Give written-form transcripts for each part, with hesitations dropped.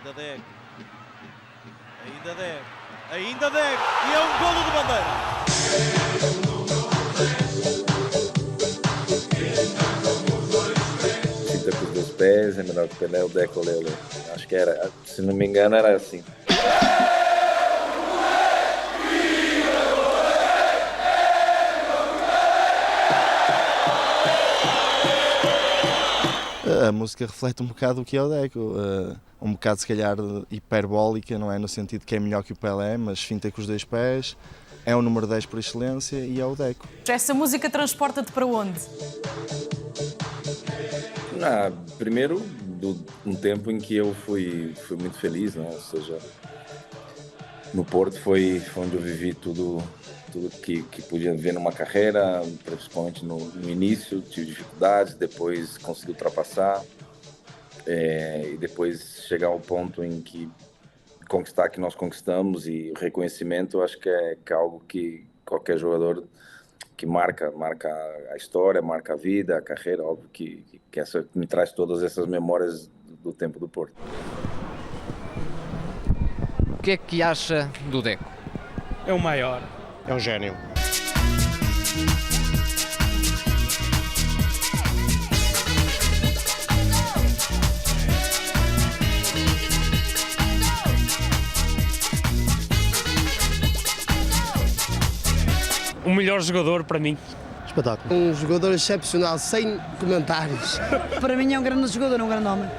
Ainda Deco. Ainda Deco. Ainda Deco. E é um golo de bandeira. Fita com os dois pés, é melhor que o Pelé, o Deco, olé, olé. Acho que era, se não me engano, era assim. A música reflete um bocado o que é o Deco, um bocado se calhar hiperbólica, não é no sentido que é melhor que o Pelé, mas finta com os dois pés, é o número 10 por excelência e é o Deco. Essa música transporta-te para onde? Primeiro, um tempo em que eu fui muito feliz, né? Ou seja, no Porto foi onde eu vivi tudo que podia ver numa carreira, principalmente no início, tive dificuldades, depois consegui ultrapassar, e depois chegar ao ponto em que conquistar que nós conquistamos, e o reconhecimento, eu acho que é algo que qualquer jogador que marca a história, marca a vida, a carreira, óbvio que essa me traz todas essas memórias do tempo do Porto. O que é que acha do Deco? É o maior. É um gênio. O melhor jogador para mim. Espetáculo. Um jogador excepcional, sem comentários. Para mim é um grande jogador, um grande homem.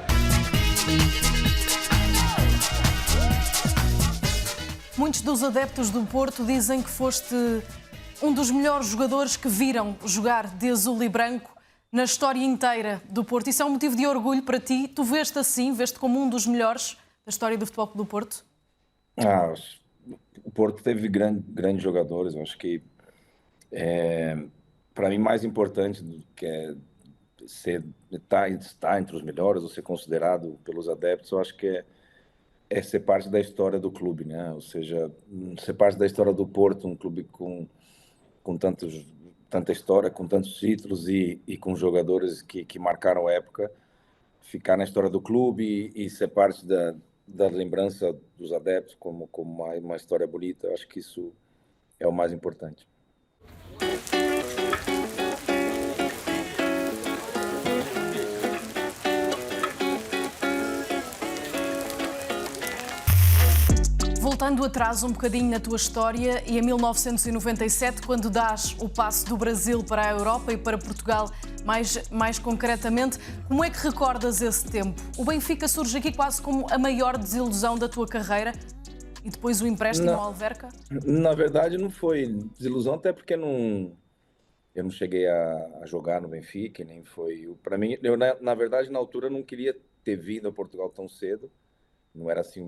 Muitos dos adeptos do Porto dizem que foste um dos melhores jogadores que viram jogar de azul e branco na história inteira do Porto. Isso é um motivo de orgulho para ti? Tu veste assim, veste como um dos melhores da história do Futebol Clube do Porto? O Porto teve grandes jogadores. Eu acho que, para mim, mais importante do que estar entre os melhores ou ser considerado pelos adeptos, eu acho que é ser parte da história do clube, né? Ou seja, ser parte da história do Porto, um clube com tanta história, com tantos títulos e com jogadores que marcaram a época, ficar na história do clube e ser parte da lembrança dos adeptos como uma história bonita. Eu acho que isso é o mais importante. Voltando atrás um bocadinho na tua história, e em 1997, quando dás o passo do Brasil para a Europa e para Portugal, mais concretamente, como é que recordas esse tempo? O Benfica surge aqui quase como a maior desilusão da tua carreira e depois o empréstimo ao Alverca? Na verdade, não foi desilusão, até porque eu não cheguei a jogar no Benfica, nem foi... Para mim, na verdade, na altura, eu não queria ter vindo a Portugal tão cedo, não era assim o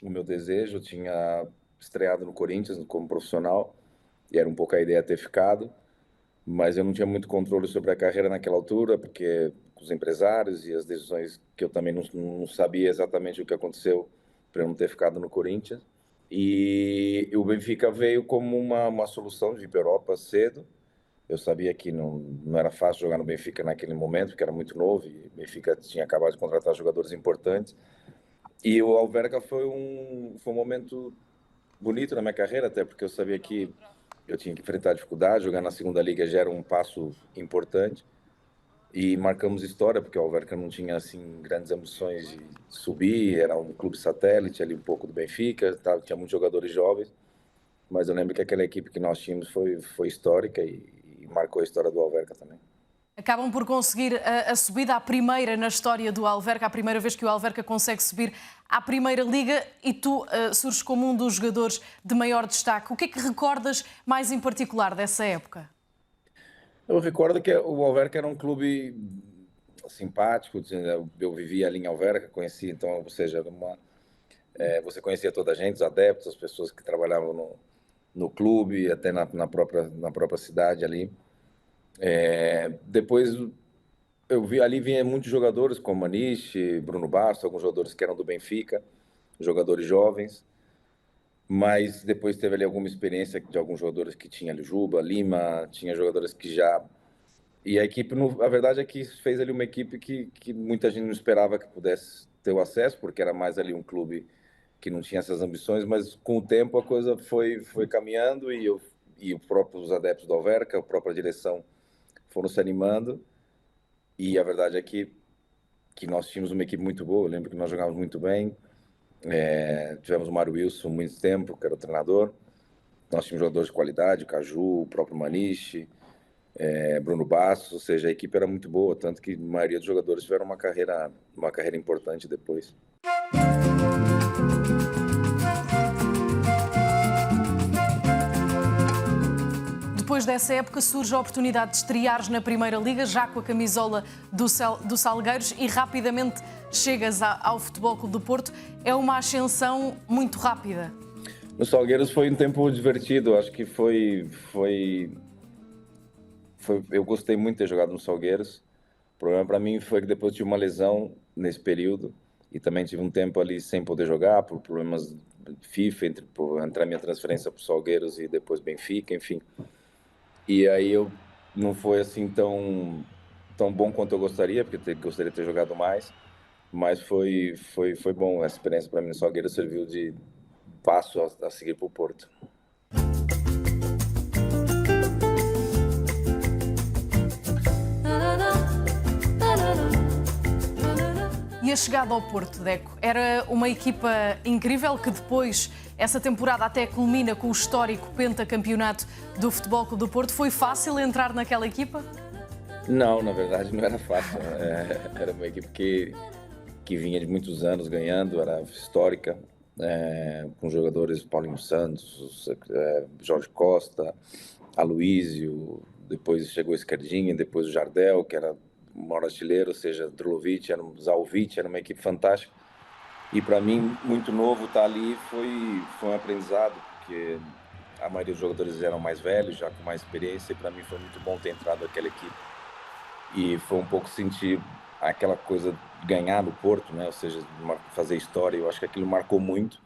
meu desejo. Eu tinha estreado no Corinthians como profissional e era um pouco a ideia ter ficado, mas eu não tinha muito controle sobre a carreira naquela altura, porque os empresários e as decisões que eu também não sabia exatamente o que aconteceu para eu não ter ficado no Corinthians. E o Benfica veio como uma solução de ir para a Europa cedo. Eu sabia que não era fácil jogar no Benfica naquele momento, porque era muito novo e o Benfica tinha acabado de contratar jogadores importantes. E o Alverca foi um momento bonito na minha carreira, até porque eu sabia que eu tinha que enfrentar dificuldade. Jogar na segunda liga já era um passo importante. E marcamos história, porque o Alverca não tinha assim grandes ambições de subir, era um clube satélite ali um pouco do Benfica, tinha muitos jogadores jovens. Mas eu lembro que aquela equipe que nós tínhamos foi histórica e marcou a história do Alverca também. Acabam por conseguir a subida à primeira na história do Alverca, a primeira vez que o Alverca consegue subir à Primeira Liga, e tu surges como um dos jogadores de maior destaque. O que é que recordas mais em particular dessa época? Eu recordo que o Alverca era um clube simpático. Eu vivia ali em Alverca, conhecia, então, ou seja, você conhecia toda a gente, os adeptos, as pessoas que trabalhavam no clube, até na própria cidade ali. Depois eu vi ali, vinha muitos jogadores como Maniche, Bruno Bastos, alguns jogadores que eram do Benfica, jogadores jovens, mas depois teve ali alguma experiência de alguns jogadores que tinha ali, Juba, Lima, tinha jogadores que já E a equipe, a verdade é que fez ali uma equipe que muita gente não esperava que pudesse ter o acesso, porque era mais ali um clube que não tinha essas ambições, mas com o tempo a coisa foi caminhando e os próprios adeptos do Alverca, a própria direção foram se animando. E a verdade é que nós tínhamos uma equipe muito boa. Eu lembro que nós jogávamos muito bem. Tivemos o Mário Wilson muito tempo, que era o treinador. Nós tínhamos jogadores de qualidade, o Caju, o próprio Maniche, Bruno Bastos, ou seja, a equipe era muito boa, tanto que a maioria dos jogadores tiveram uma carreira importante depois. Depois dessa época surge a oportunidade de estreares na Primeira Liga, já com a camisola do Salgueiros, e rapidamente chegas ao Futebol Clube do Porto. É uma ascensão muito rápida. No Salgueiros foi um tempo divertido, acho que eu gostei muito de ter jogado no Salgueiros. O problema para mim foi que depois tive uma lesão nesse período e também tive um tempo ali sem poder jogar por problemas FIFA, entre a minha transferência para o Salgueiros e depois Benfica, enfim. E aí não foi assim tão bom quanto eu gostaria, porque gostaria de ter jogado mais, mas foi bom. A experiência para mim no Salgueiros serviu de passo a seguir para o Porto. E a chegada ao Porto, Deco, era uma equipa incrível que depois, essa temporada até culmina com o histórico pentacampeonato do Futebol Clube do Porto. Foi fácil entrar naquela equipa? Não, na verdade não era fácil. Era uma equipe que vinha de muitos anos ganhando, era histórica, com jogadores Paulinho Santos, Jorge Costa, Aloísio, depois chegou o Esquerdinha, depois o Jardel, que era o maior artilheiro, ou seja, Drulovic, Zalvic, era uma equipe fantástica. E para mim, muito novo, estar ali foi um aprendizado, porque a maioria dos jogadores eram mais velhos, já com mais experiência, e para mim foi muito bom ter entrado naquela equipe. E foi um pouco sentir aquela coisa de ganhar no Porto, né? Ou seja, fazer história. Eu acho que aquilo marcou muito,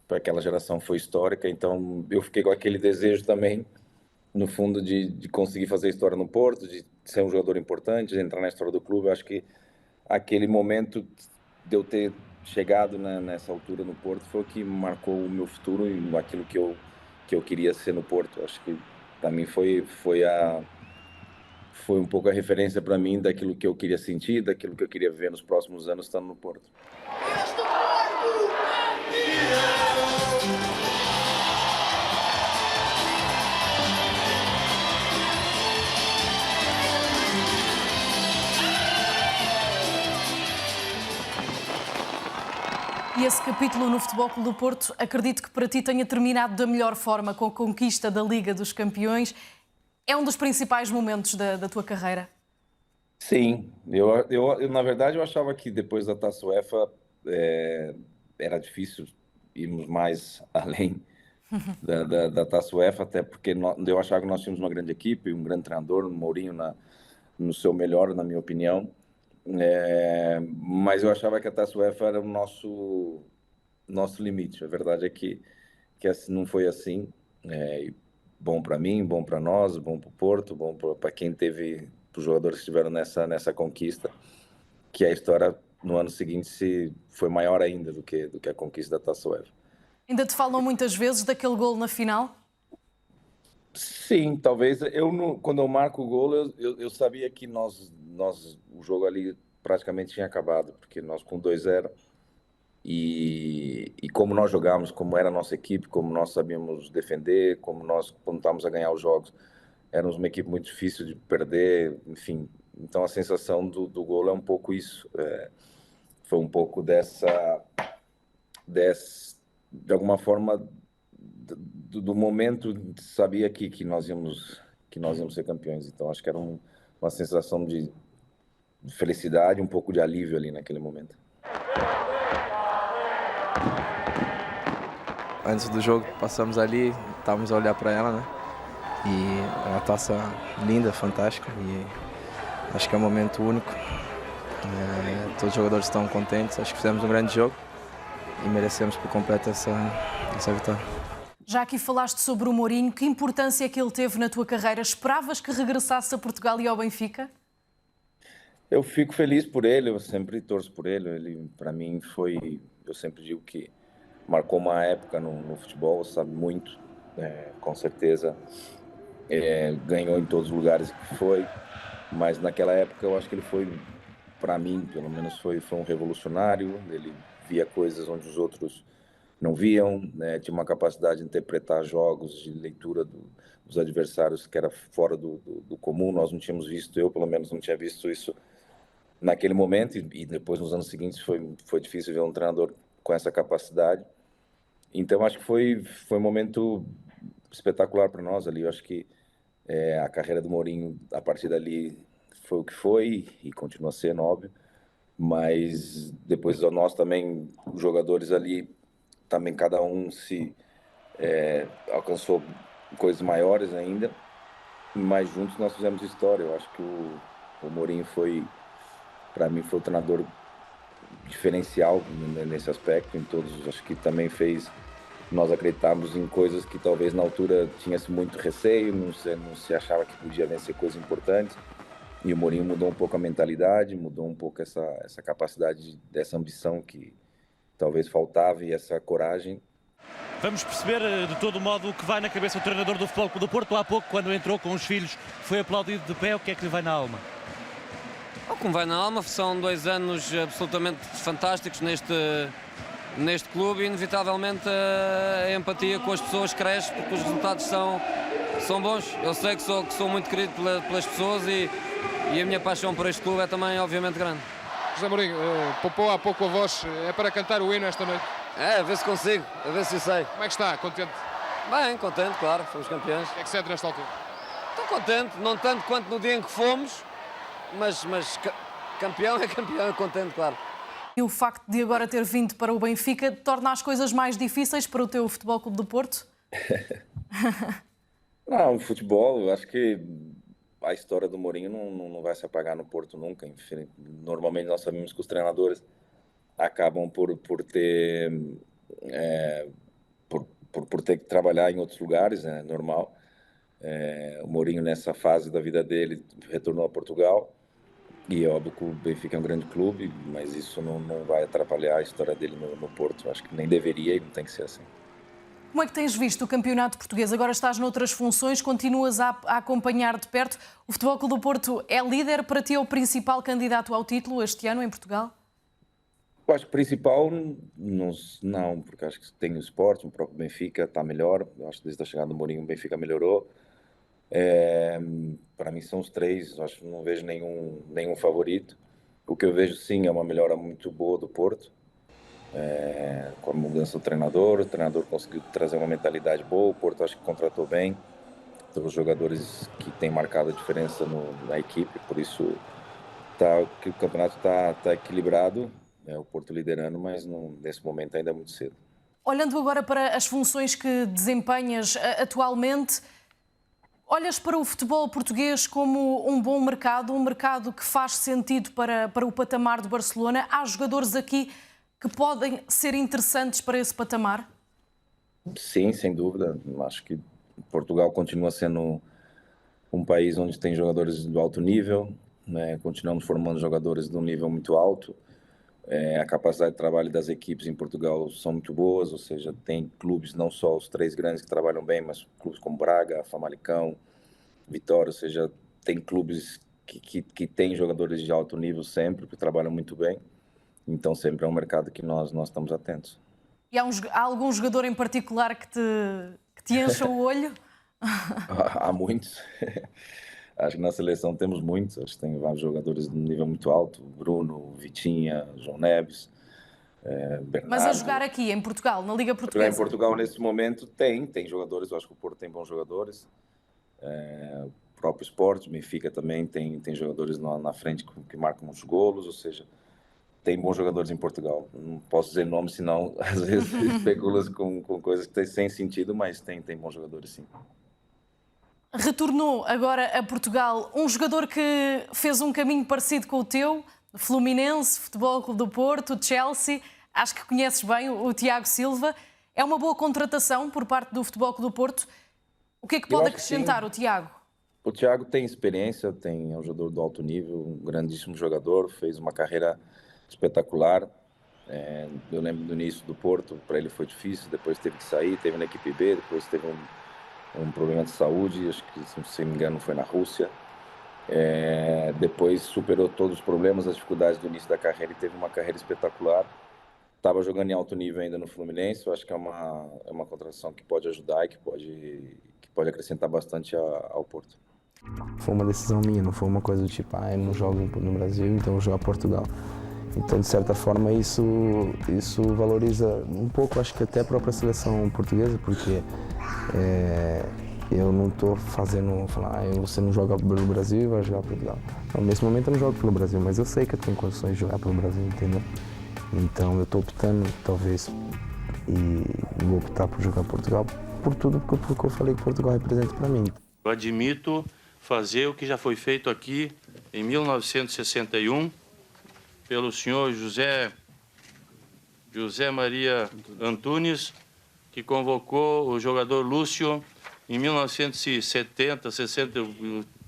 para aquela geração foi histórica, então eu fiquei com aquele desejo também, no fundo, de conseguir fazer história no Porto, de ser um jogador importante, de entrar na história do clube. Eu acho que aquele momento de eu ter chegado nessa altura no Porto foi o que marcou o meu futuro e aquilo que eu queria ser no Porto. Eu acho que para mim foi um pouco a referência para mim daquilo que eu queria sentir, daquilo que eu queria ver nos próximos anos estando no Porto. E esse capítulo no Futebol Clube do Porto, acredito que para ti tenha terminado da melhor forma, com a conquista da Liga dos Campeões. É um dos principais momentos da tua carreira? Sim, eu na verdade eu achava que depois da Taça UEFA era difícil irmos mais além da Taça UEFA, até porque eu achava que nós tínhamos uma grande equipe, um grande treinador, o Mourinho no seu melhor, na minha opinião. Mas eu achava que a Taça UEFA era o nosso limite. A verdade é que assim, não foi assim. Bom para mim, bom para nós, bom para o Porto, bom para quem teve, para os jogadores que estiveram nessa conquista, que a história no ano seguinte foi maior ainda do que a conquista da Taça UEFA. Ainda te falam muitas vezes daquele golo na final? Sim, talvez. Quando eu marco o gol, eu sabia que o jogo ali praticamente tinha acabado, porque nós com 2-0 e como nós jogávamos, como era a nossa equipe, como nós sabíamos defender, como nós estávamos a ganhar os jogos, éramos uma equipe muito difícil de perder, enfim. Então a sensação do gol é um pouco isso. Foi um pouco de alguma forma do momento, sabia que nós íamos ser campeões. Então acho que era uma sensação de felicidade, um pouco de alívio ali naquele momento. Antes do jogo passamos ali, estávamos a olhar para ela, né? E é uma taça linda, fantástica, e acho que é um momento único. Todos os jogadores estão contentes, acho que fizemos um grande jogo e merecemos por completo essa vitória. Já aqui falaste sobre o Mourinho, que importância é que ele teve na tua carreira? Esperavas que regressasse a Portugal e ao Benfica? Eu fico feliz por ele, eu sempre torço por ele. Ele, para mim, eu sempre digo que marcou uma época no futebol, sabe muito, com certeza. Ganhou em todos os lugares que foi, mas naquela época eu acho que ele foi, para mim, pelo menos, foi um revolucionário. Ele via coisas onde os outros não viam, né? Tinha uma capacidade de interpretar jogos, de leitura dos adversários que era fora do comum. Nós não tínhamos visto, eu pelo menos não tinha visto isso naquele momento, e depois nos anos seguintes foi difícil ver um treinador com essa capacidade. Então acho que foi um momento espetacular para nós ali. Eu acho que a carreira do Mourinho a partir dali foi o que foi e continua sendo, óbvio, mas depois nós também, os jogadores ali, também cada um alcançou coisas maiores ainda, mas juntos nós fizemos história. Eu acho que o Mourinho para mim, foi o treinador diferencial nesse aspecto, em todos. Acho que também fez nós acreditarmos em coisas que talvez na altura tinha-se muito receio, não se achava que podia vencer coisas importantes. E o Mourinho mudou um pouco a mentalidade, mudou um pouco essa capacidade, dessa ambição que talvez faltava, e essa coragem. Vamos perceber de todo modo o que vai na cabeça do treinador do Futebol Clube do Porto. Há pouco, quando entrou com os filhos, foi aplaudido de pé. O que é que lhe vai na alma? O que me vai na alma são 2 anos absolutamente fantásticos neste clube, e inevitavelmente a empatia com as pessoas cresce, porque os resultados são bons. Eu sei que sou muito querido pelas pessoas, e a minha paixão por este clube é também obviamente grande. José Mourinho, poupou há pouco a voz, é para cantar o hino esta noite? A ver se consigo, a ver se eu sei. Como é que está? Contente? Bem, contente, claro, fomos campeões. O que é que sente nesta altura? Estou contente, não tanto quanto no dia em que fomos, mas campeão é campeão, é contente, claro. E o facto de agora ter vindo para o Benfica torna as coisas mais difíceis para o teu Futebol Clube do Porto? Não, o futebol, eu acho que a história do Mourinho não vai se apagar no Porto nunca. Normalmente nós sabemos que os treinadores acabam por ter que trabalhar em outros lugares, é normal. O Mourinho, nessa fase da vida dele, retornou a Portugal, e é óbvio que o Benfica é um grande clube, mas isso não vai atrapalhar a história dele no Porto. Acho que nem deveria, e não tem que ser assim. Como é que tens visto o campeonato português? Agora estás noutras funções, continuas a acompanhar de perto. O Futebol Clube do Porto é líder, para ti é o principal candidato ao título este ano em Portugal? Eu acho que o principal não, porque acho que tem o Sport, o próprio Benfica está melhor. Eu acho que desde a chegada do Mourinho o Benfica melhorou. Para mim são os três, acho que não vejo nenhum favorito. O que eu vejo sim é uma melhora muito boa do Porto, com a mudança do treinador. O treinador conseguiu trazer uma mentalidade boa, o Porto acho que contratou bem, então, os jogadores que têm marcado a diferença na equipe, por isso que o campeonato está equilibrado, o Porto liderando, mas nesse momento ainda é muito cedo. Olhando agora para as funções que desempenhas atualmente, olhas para o futebol português como um bom mercado, um mercado que faz sentido para o patamar do Barcelona? Há jogadores aqui que podem ser interessantes para esse patamar? Sim, sem dúvida. Acho que Portugal continua sendo um país onde tem jogadores de alto nível, né? Continuamos formando jogadores de um nível muito alto. A capacidade de trabalho das equipes em Portugal são muito boas, ou seja, tem clubes, não só os 3 grandes que trabalham bem, mas clubes como Braga, Famalicão, Vitória, ou seja, tem clubes que têm jogadores de alto nível sempre, que trabalham muito bem, então sempre é um mercado que nós estamos atentos. E há algum jogador em particular que te encha o olho? Há muitos. Acho que na seleção temos muitos. Acho que tem vários jogadores de um nível muito alto. Bruno, Vitinha, João Neves, Bernardo. Mas a jogar aqui, em Portugal, na Liga Portuguesa? Em Portugal, nesse momento, tem jogadores. Eu acho que o Porto tem bons jogadores. O próprio Sport, o Benfica também tem jogadores na frente que marcam muitos golos. Ou seja, tem bons jogadores em Portugal. Não posso dizer nome, senão às vezes especula com coisas que têm sem sentido, mas tem bons jogadores, sim. Retornou agora a Portugal um jogador que fez um caminho parecido com o teu, Fluminense, Futebol Clube do Porto, Chelsea. Acho que conheces bem o Tiago Silva. É uma boa contratação por parte do Futebol Clube do Porto. O que é que pode acrescentar o Tiago? O Thiago tem experiência, é um jogador do alto nível, um grandíssimo jogador, fez uma carreira espetacular. Eu lembro do início do Porto, para ele foi difícil, depois teve que sair, teve na equipe B, depois teve um problema de saúde, acho que, se não me engano, foi na Rússia. Depois superou todos os problemas, as dificuldades do início da carreira e teve uma carreira espetacular. Estava jogando em alto nível ainda no Fluminense, eu acho que é uma contratação que pode ajudar e que pode acrescentar bastante ao Porto. Foi uma decisão minha, não foi uma coisa do tipo, eu não jogo no Brasil, então eu vou jogar Portugal. Então, de certa forma, isso valoriza um pouco, acho que até a própria seleção portuguesa, porque eu não estou fazendo, você não joga pelo Brasil e vai jogar Portugal. Então, nesse momento eu não jogo pelo Brasil, mas eu sei que eu tenho condições de jogar pelo Brasil, entendeu? Então eu estou optando, talvez, e vou optar por jogar Portugal, por tudo porque eu falei que Portugal representa para mim. Eu admito fazer o que já foi feito aqui em 1961 pelo senhor José Maria Antunes, que convocou o jogador Lúcio em 1970, 60,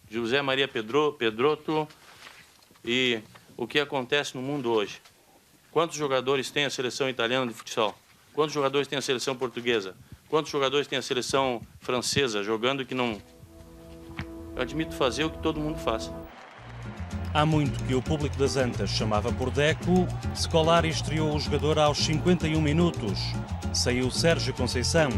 José Maria Pedroto. E o que acontece no mundo hoje? Quantos jogadores tem a seleção italiana de futsal? Quantos jogadores tem a seleção portuguesa? Quantos jogadores tem a seleção francesa jogando que não... Eu admito fazer o que todo mundo faz. Há muito que o público das Antas chamava por Deco. Scolari estreou o jogador aos 51 minutos. Saiu Sérgio Conceição.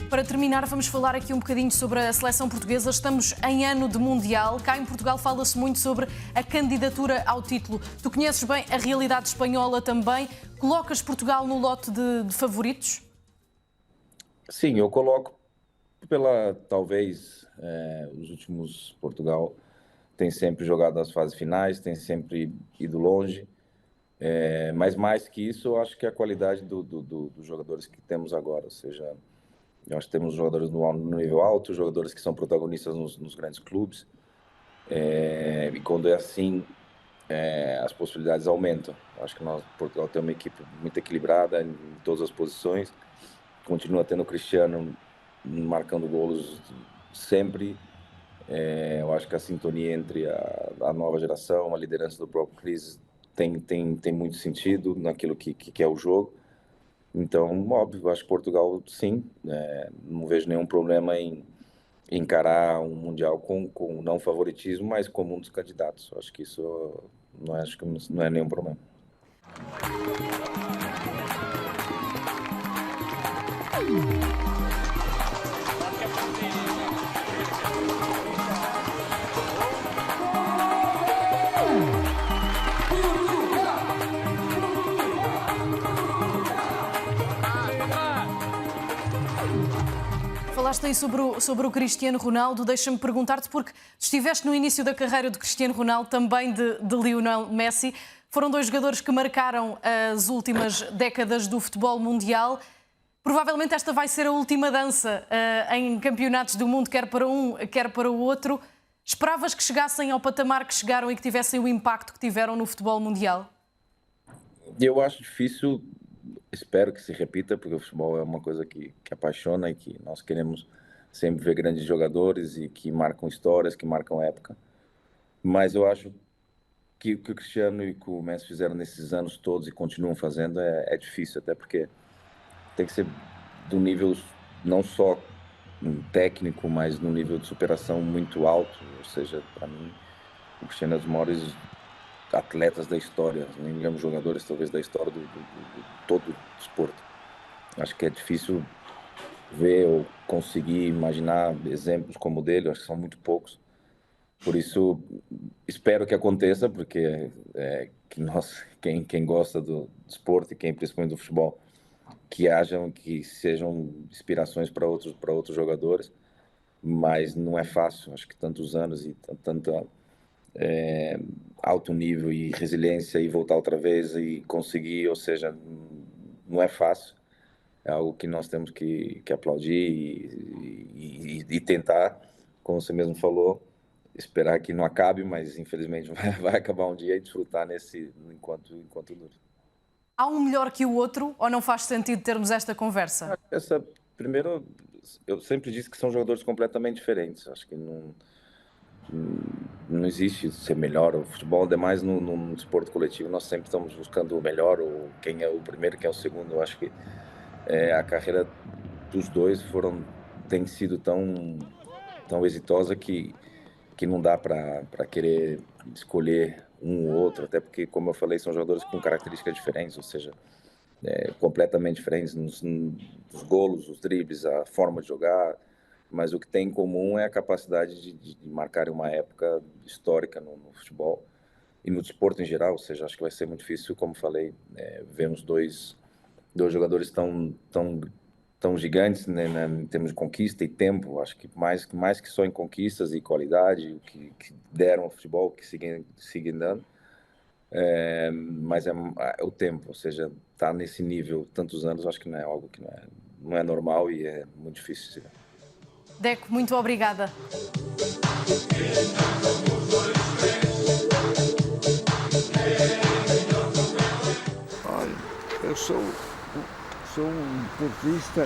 Para terminar, vamos falar aqui um bocadinho sobre a seleção portuguesa. Estamos em ano de Mundial. Cá em Portugal fala-se muito sobre a candidatura ao título. Tu conheces bem a realidade espanhola também. Colocas Portugal no lote de favoritos? Sim, eu coloco talvez, os últimos Portugal tem sempre jogado as fases finais, tem sempre ido longe. Mas mais que isso, eu acho que a qualidade dos jogadores que temos agora, ou seja... Eu acho que temos jogadores no nível alto, jogadores que são protagonistas nos grandes clubes. E quando é assim, as possibilidades aumentam. Eu acho que Portugal tem uma equipe muito equilibrada em todas as posições. Continua tendo o Cristiano marcando golos sempre. Eu acho que a sintonia entre a nova geração, a liderança do próprio Cris tem muito sentido naquilo que é o jogo. Então, óbvio, acho que Portugal, sim, não vejo nenhum problema em encarar um Mundial com não favoritismo, mas como um dos candidatos. Acho que isso não é nenhum problema. Falaste aí sobre o Cristiano Ronaldo. Deixa-me perguntar-te, porque estiveste no início da carreira de Cristiano Ronaldo, também de Lionel Messi. Foram dois jogadores que marcaram as últimas décadas do futebol mundial. Provavelmente esta vai ser a última dança em campeonatos do mundo, quer para um, quer para o outro. Esperavas que chegassem ao patamar que chegaram e que tivessem o impacto que tiveram no futebol mundial? Eu acho difícil. Espero que se repita, porque o futebol é uma coisa que apaixona e que nós queremos sempre ver grandes jogadores e que marcam histórias, que marcam época. Mas eu acho que o que o Cristiano e o Messi fizeram nesses anos todos e continuam fazendo é difícil, até porque tem que ser do nível não só técnico, mas no nível de superação muito alto. Ou seja, para mim, o Cristiano é um dos maiores atletas da história, nem digamos jogadores talvez da história do todo o esporte. Acho que é difícil ver ou conseguir imaginar exemplos como o dele, acho que são muito poucos. Por isso, espero que aconteça, porque quem gosta do esporte, principalmente do futebol, que sejam inspirações para outros jogadores, mas não é fácil. Acho que tantos anos e tanta alto nível e resiliência e voltar outra vez e conseguir, ou seja, não é fácil. É algo que nós temos que aplaudir e tentar, como você mesmo falou, esperar que não acabe, mas infelizmente vai acabar um dia e desfrutar enquanto dura. Há um melhor que o outro ou não faz sentido termos esta conversa? Primeiro, eu sempre disse que são jogadores completamente diferentes. Acho que não existe ser melhor. O futebol, demais no desporto coletivo, nós sempre estamos buscando o melhor, ou quem é o primeiro, quem é o segundo. Eu acho que a carreira dos dois tem sido tão exitosa que não dá para querer escolher um ou outro, até porque, como eu falei, são jogadores com características diferentes, ou seja, completamente diferentes nos golos, os dribles, a forma de jogar, mas o que tem em comum é a capacidade de marcar uma época histórica no futebol e no desporto em geral. Ou seja, acho que vai ser muito difícil, como falei, vermos dois jogadores tão gigantes, né, em termos de conquista e tempo. Acho que mais que só em conquistas e qualidade, o que deram ao futebol, que seguem dando, mas é o tempo. Ou seja, estar nesse nível tantos anos, acho que não é algo que não é normal e é muito difícil de se ver. Deco, muito obrigada. Olha, eu sou um deportista,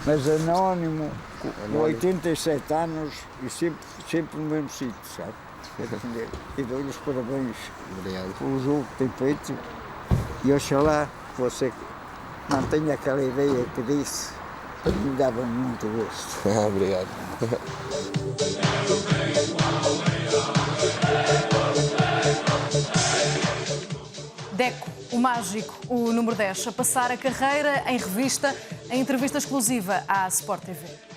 mas anónimo, com 87 anos e sempre no mesmo sítio, sabe? E dou-lhe os parabéns pelo jogo que tem feito e oxalá você mantenha aquela ideia que disse, me dava muito gosto. Obrigado. Deco, o mágico, o número 10, a passar a carreira em revista, em entrevista exclusiva à Sport TV.